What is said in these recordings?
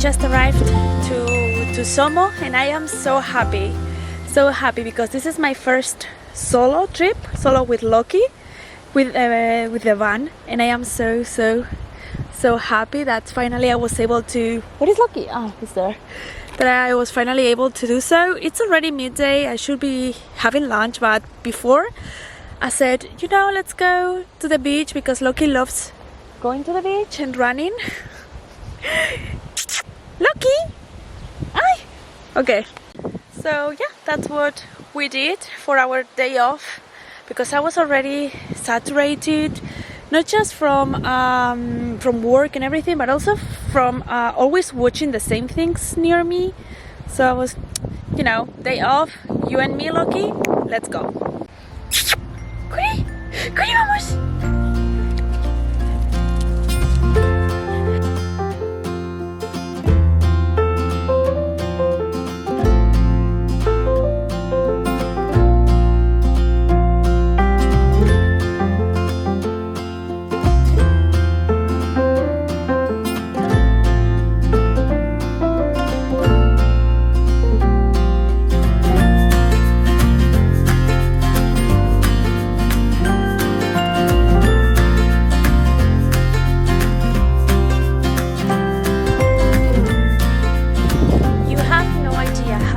just arrived to Somo, and I am so happy because this is my first solo trip, solo with Loki, with the van, and I am so happy that finally I was able to. Where is Loki? Oh, he's there. That I was finally able to do so. It's already midday. I should be having lunch, but before I said, you know, let's go to the beach because Loki loves going to the beach and running. Loki! Hi! Okay. So yeah, that's what we did for our day off, because I was already saturated, not just from work and everything, but also from always watching the same things near me. So I was, you know, day off, you and me, Loki, let's go. Curi, Curi, vamos.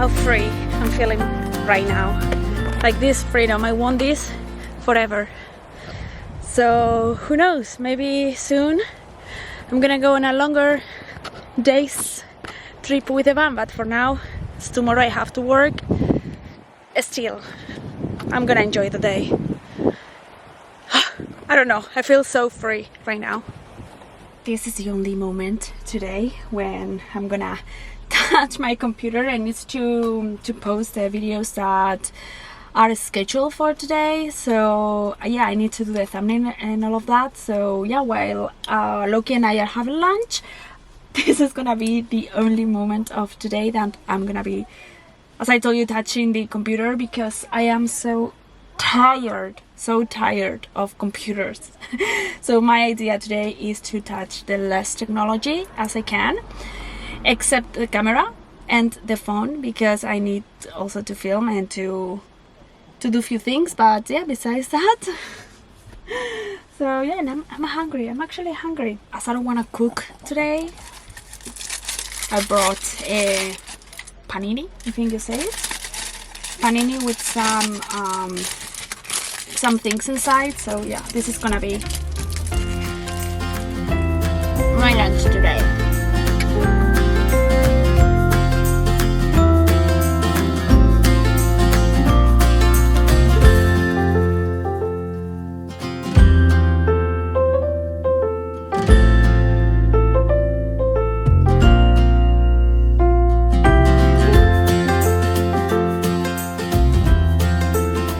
How free I'm feeling right now. Like this freedom, I want this forever. So who knows, maybe soon I'm gonna go on a longer days trip with the van, but for now, it's tomorrow I have to work. Still, I'm gonna enjoy the day. I don't know, I feel so free right now. This is the only moment today when I'm gonna touch my computer and it's to post the videos that are scheduled for today. So yeah, I need to do the thumbnail and all of that. So yeah, while Loki and I are having lunch, this is gonna be the only moment of today that I'm gonna be, as I told you, touching the computer, because I am so tired of computers. So my idea today is to touch the less technology as I can, except the camera and the phone, because I need also to film and to do a few things. But yeah, besides that, so yeah, and I'm hungry. I'm actually hungry, as I don't want to cook today. I brought a panini, I think you say it, panini with some things inside. So yeah, this is gonna be my lunch today.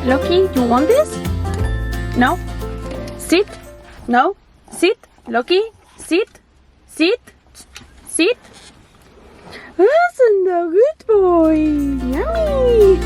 Loki, you want this? No? Sit? No? Sit? Loki? Sit? Sit? Sit? That's a good boy! Yummy!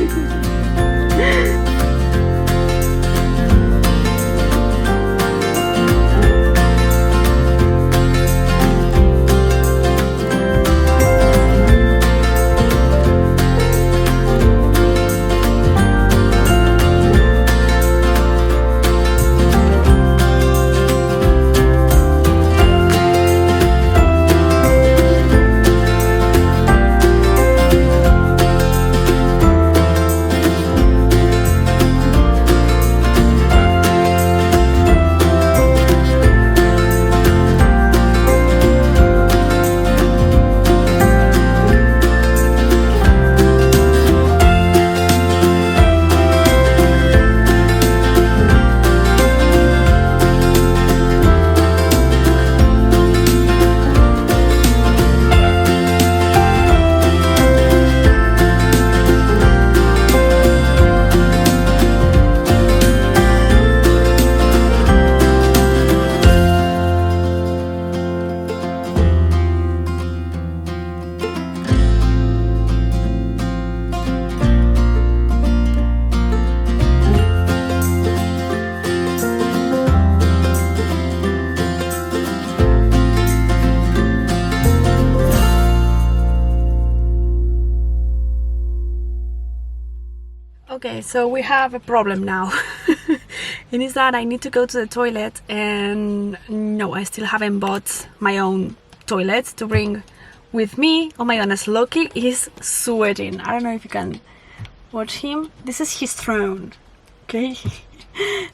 Okay, so we have a problem now. And it's that I need to go to the toilet, and no, I still haven't bought my own toilet to bring with me. Oh my goodness, Loki is sweating. I don't know if you can watch him. This is his throne, okay?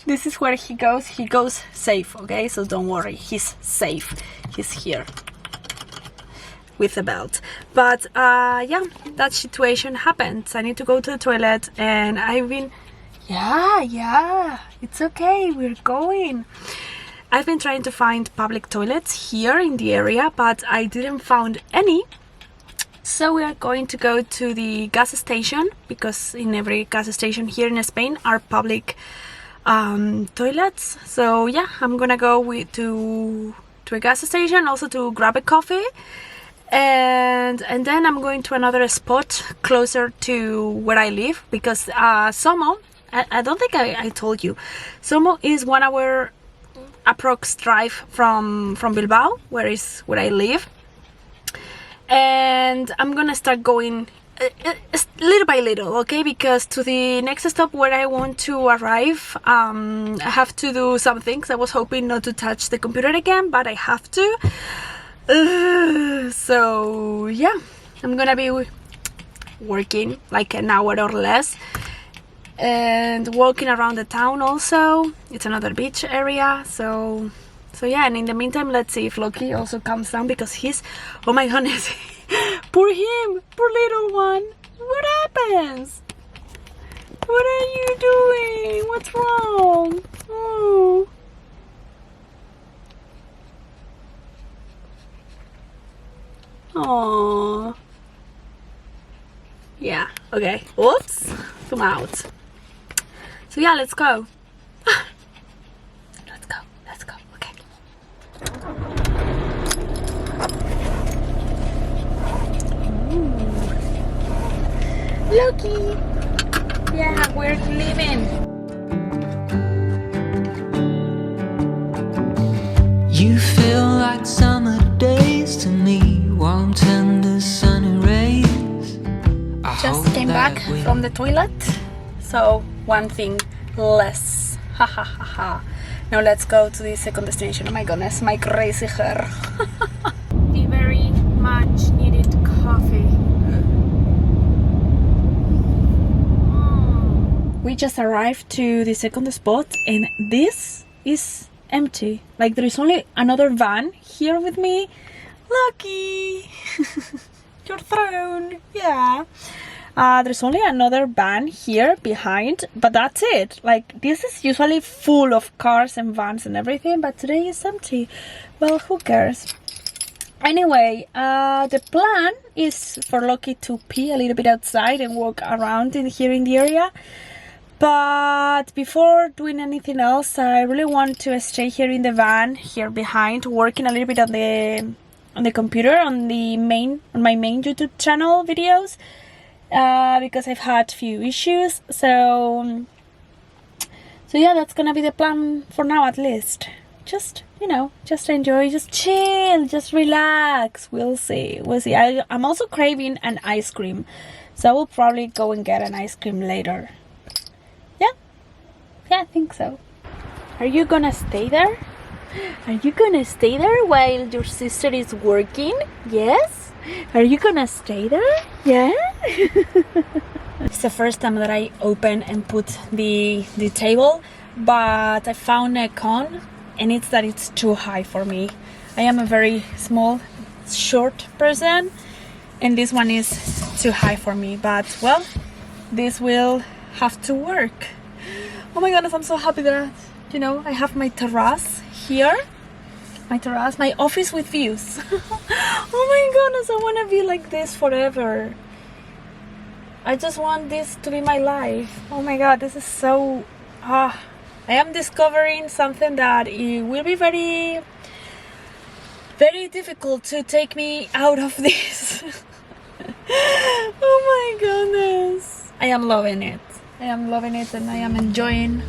This is where he goes safe, okay? So don't worry, he's safe. He's here with the belt. But yeah, that situation happened. I need to go to the toilet, and I've been yeah, it's okay, we're going. I've been trying to find public toilets here in the area, but I didn't find any. So we are going to go to the gas station, because in every gas station here in Spain are public toilets. So yeah, I'm gonna go to a gas station also to grab a coffee, and then I'm going to another spot closer to where I live, because Somo, I don't think I told you, Somo is 1 hour approx drive from Bilbao, where I live, and I'm gonna start going little by little, okay? Because to the next stop where I want to arrive, I have to do some things. I was hoping not to touch the computer again, but I have to. So yeah, I'm gonna be working like an hour or less, and walking around the town also. It's another beach area, so yeah. And in the meantime, let's see if Loki also comes down, because he's, oh my goodness, poor him, poor little one. What happens? What are you doing? What's wrong? Oh. Aww. Yeah, okay. Oops. Come out. So yeah, let's go. Let's go. Okay. Ooh. Loki. Yeah, we're leaving. You feel like summer days to me, warm, tender, sunny rays. Just came back from the toilet, so one thing less. Ha ha ha ha. Now let's go to the second destination. Oh my goodness, my crazy hair. The very much needed coffee. We just arrived to the second spot, and this is empty. Like, there is only another van here with me. Loki. Your throne. Yeah. There's only another van here behind, but that's it. Like, this is usually full of cars and vans and everything, but today is empty. Well, who cares? Anyway, the plan is for Loki to pee a little bit outside and walk around here in the area. But before doing anything else, I really want to stay here in the van here behind, working a little bit on the computer, on my main YouTube channel videos, because I've had few issues. So yeah, that's gonna be the plan for now, at least. Just, you know, just enjoy, just chill, just relax. We'll see. I'm also craving an ice cream, so I will probably go and get an ice cream later. Yeah, I think so. Are you gonna stay there? Are you gonna stay there while your sister is working? Yes? Are you gonna stay there? Yeah? It's the first time that I open and put the table, but I found a con, and it's that it's too high for me. I am a very small, short person, and this one is too high for me. But, well, this will have to work. Oh my goodness, I'm so happy that, you know, I have my terrace here. My office with views. Oh my goodness, I want to be like this forever. I just want this to be my life. Oh my god, this is so... I am discovering something that it will be very, very difficult to take me out of this. Oh my goodness. I am loving it. And I am enjoying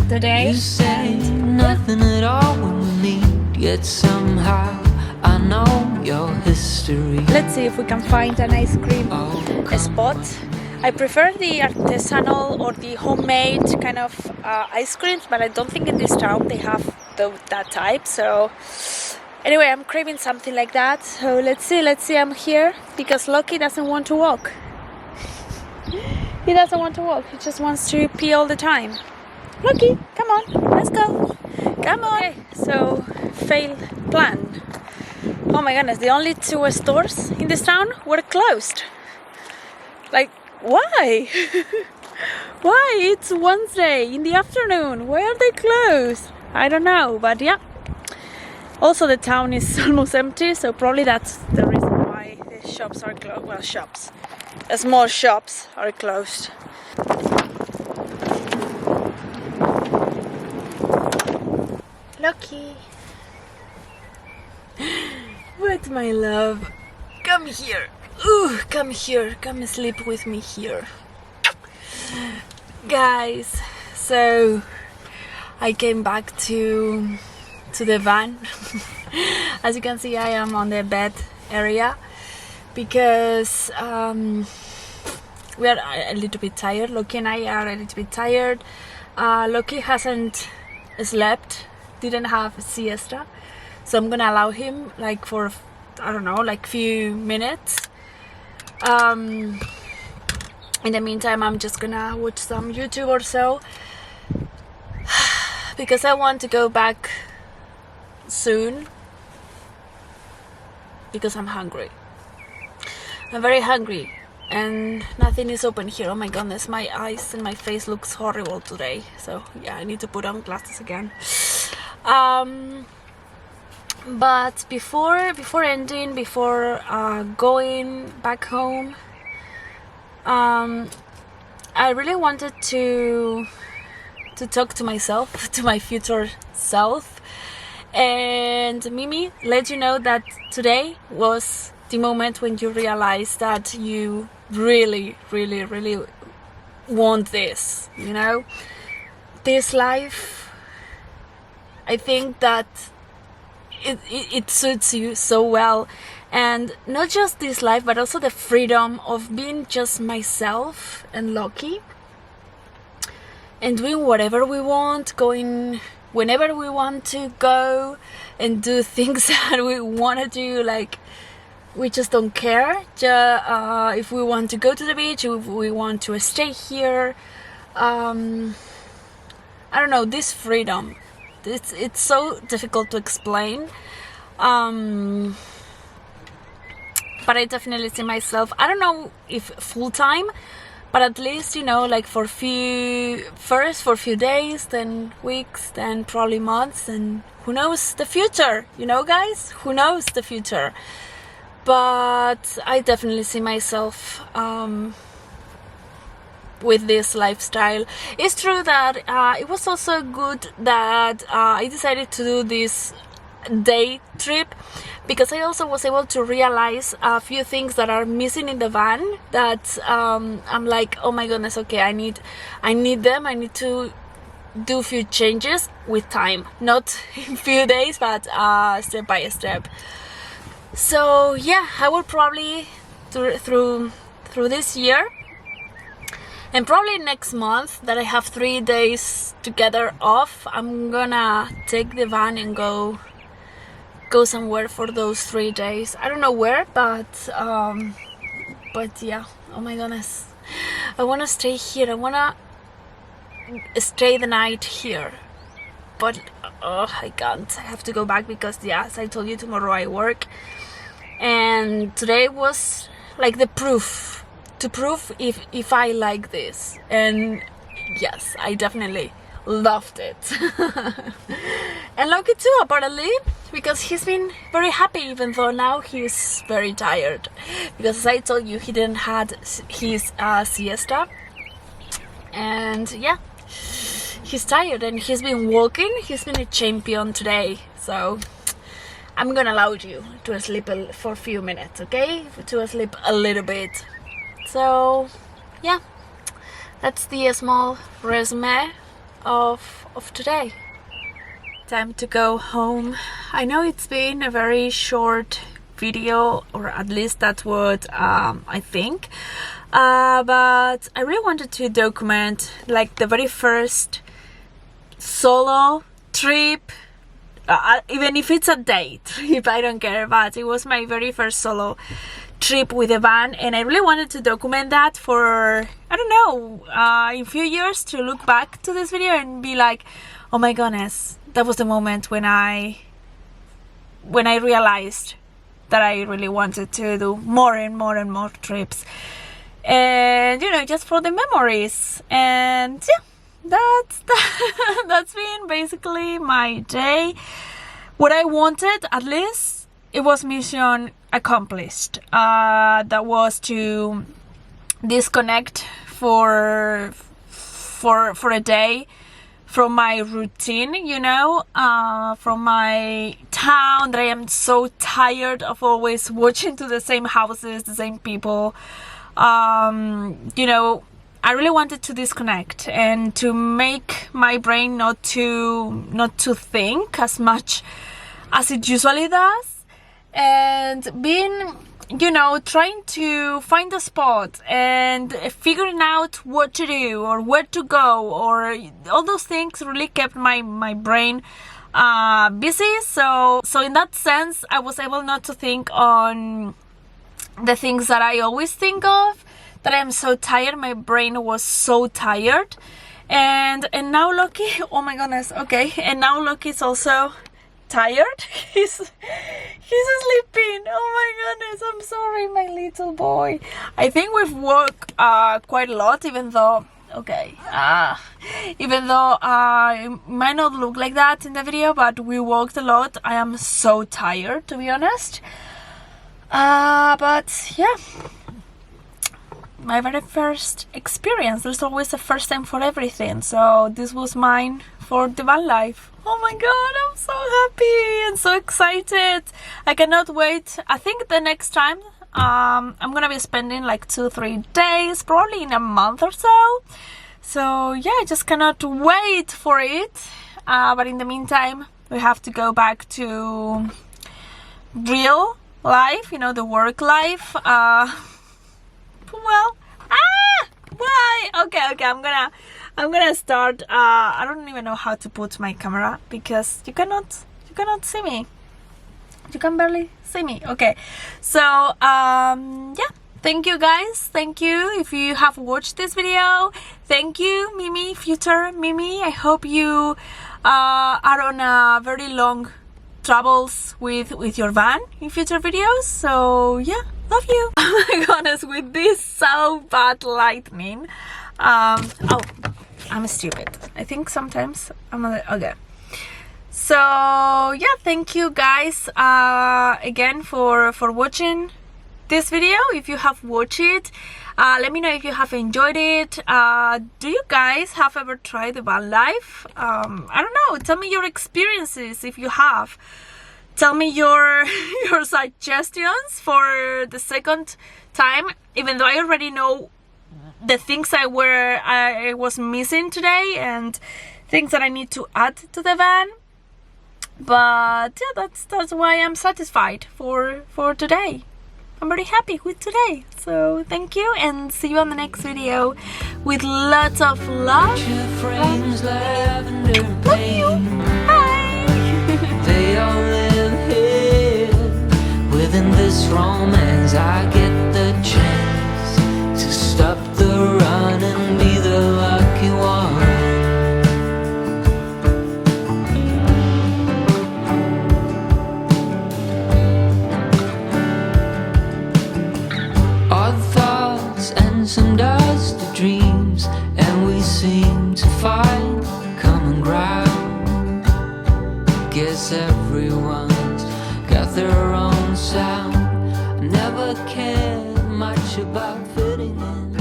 the day. You say nothing at all when we meet, yet somehow I know your history. Let's see if we can find an ice cream spot. I prefer the artisanal or the homemade kind of ice creams, but I don't think in this town they have that type. So anyway, I'm craving something like that. So let's see. I'm here because Loki doesn't want to walk. He doesn't want to walk. He just wants to pee all the time. Loki, come on, let's go. Come on. Okay, so fail plan. Oh my goodness, the only 2 stores in this town were closed. Like, why? Why? It's Wednesday in the afternoon. Why are they closed? I don't know, but yeah. Also, the town is almost empty, so probably that's the reason why the shops are closed. Well, shops. Small shops are closed. Loki. What, my love? Come here. Ooh, come here. Come sleep with me here. Guys, so I came back to the van. As you can see, I am on the bed area because we are a little bit tired. Loki and I are a little bit tired. Loki hasn't slept, didn't have a siesta, so I'm gonna allow him like for, I don't know, like few minutes. In the meantime, I'm just gonna watch some YouTube or so because I want to go back soon because I'm hungry. I'm very hungry and nothing is open here. Oh my goodness, my eyes and my face looks horrible today. So yeah, I need to put on glasses again. But before going back home, I really wanted to talk to myself, to my future self, and Mimi, let you know that today was the moment when you realize that you really want this, you know, this life. I think that it suits you so well, and not just this life but also the freedom of being just myself and Loki and doing whatever we want, going whenever we want to go and do things that we want to do. Like, we just don't care if we want to go to the beach, if we want to stay here. I don't know, this freedom, it's so difficult to explain, but I definitely see myself, I don't know if full-time, but at least, you know, like for few days, then weeks, then probably months, and who knows the future, you know, guys, who knows the future. But I definitely see myself with this lifestyle. It's true that it was also good that I decided to do this day trip, because I also was able to realize a few things that are missing in the van, that I'm like, oh my goodness, okay, I need them. I need to do a few changes with time, not in few days, but step by step. So yeah, I will probably through this year, and probably next month that I have 3 days together off, I'm gonna take the van and go somewhere for those 3 days. I don't know where, but yeah, oh my goodness, I want to stay here. I want to stay the night here, but I can't. I have to go back because, yeah, as I told you, tomorrow I work, and today was like the proof if I like this. And yes, I definitely loved it. And Loki too, apparently, because he's been very happy, even though now he's very tired, because as I told you, he didn't had his siesta, and yeah, he's tired and he's been walking. He's been a champion today, so I'm gonna allow you to sleep for a few minutes, okay? To sleep a little bit. So yeah, that's the small resume of today. Time to go home. I know it's been a very short video, or at least that's what I think. But I really wanted to document like the very first solo trip, even if it's a day trip, I don't care, but it was my very first solo trip with a van, and I really wanted to document that for, I don't know, in a few years, to look back to this video and be like, oh my goodness, that was the moment when I realized that I really wanted to do more and more and more trips, and you know, just for the memories. And yeah, that's been basically my day. What I wanted, at least, it was mission accomplished. That was to disconnect for a day from my routine, you know, from my town, that I am so tired of always watching to the same houses, the same people. You know, I really wanted to disconnect and to make my brain not to think as much as it usually does, and being, you know, trying to find a spot and figuring out what to do or where to go, or all those things really kept my brain busy. So in that sense, I was able not to think on the things that I always think of, that I am so tired. My brain was so tired. And now Loki, oh my goodness, okay, and now Loki is also tired. He's sleeping. Oh my goodness, I'm sorry, my little boy. I think we've walked quite a lot, even though, okay, even though it might not look like that in the video, but we walked a lot. I am so tired, to be honest. But yeah, my very first experience. There's always a first time for everything, so this was mine for the van life. Oh my god, I'm so happy and so excited. I cannot wait. I think the next time I'm gonna be spending like 2-3 days, probably in a month or so. So yeah, I just cannot wait for it. But in the meantime, we have to go back to real life, you know, the work life. Well, why? Okay, I'm gonna start. I don't even know how to put my camera because you cannot see me. You can barely see me. Okay, so yeah, thank you guys. Thank you if you have watched this video. Thank you, Mimi, future Mimi. I hope you are on a very long travels with your van in future videos. So yeah, love you. Oh my goodness, with this so bad lightning. Oh, I'm stupid. I think sometimes I'm a little, okay. So yeah, thank you guys again for watching this video. If you have watched it, let me know if you have enjoyed it. Do you guys have ever tried the van life? I don't know, tell me your experiences if you have. Tell me your suggestions for the second time, even though I already know the things I was missing today and things that I need to add to the van. But yeah, that's why I'm satisfied for today. I'm very happy with today. So thank you, and see you on the next video with lots of love. Love you. Bye. They all live here within this romance. I get the chance to stop the run and be the lucky one. Odd thoughts and some dusty dreams, and we seem to find common ground. Guess everyone's got their own sound. I never cared much about fitting in.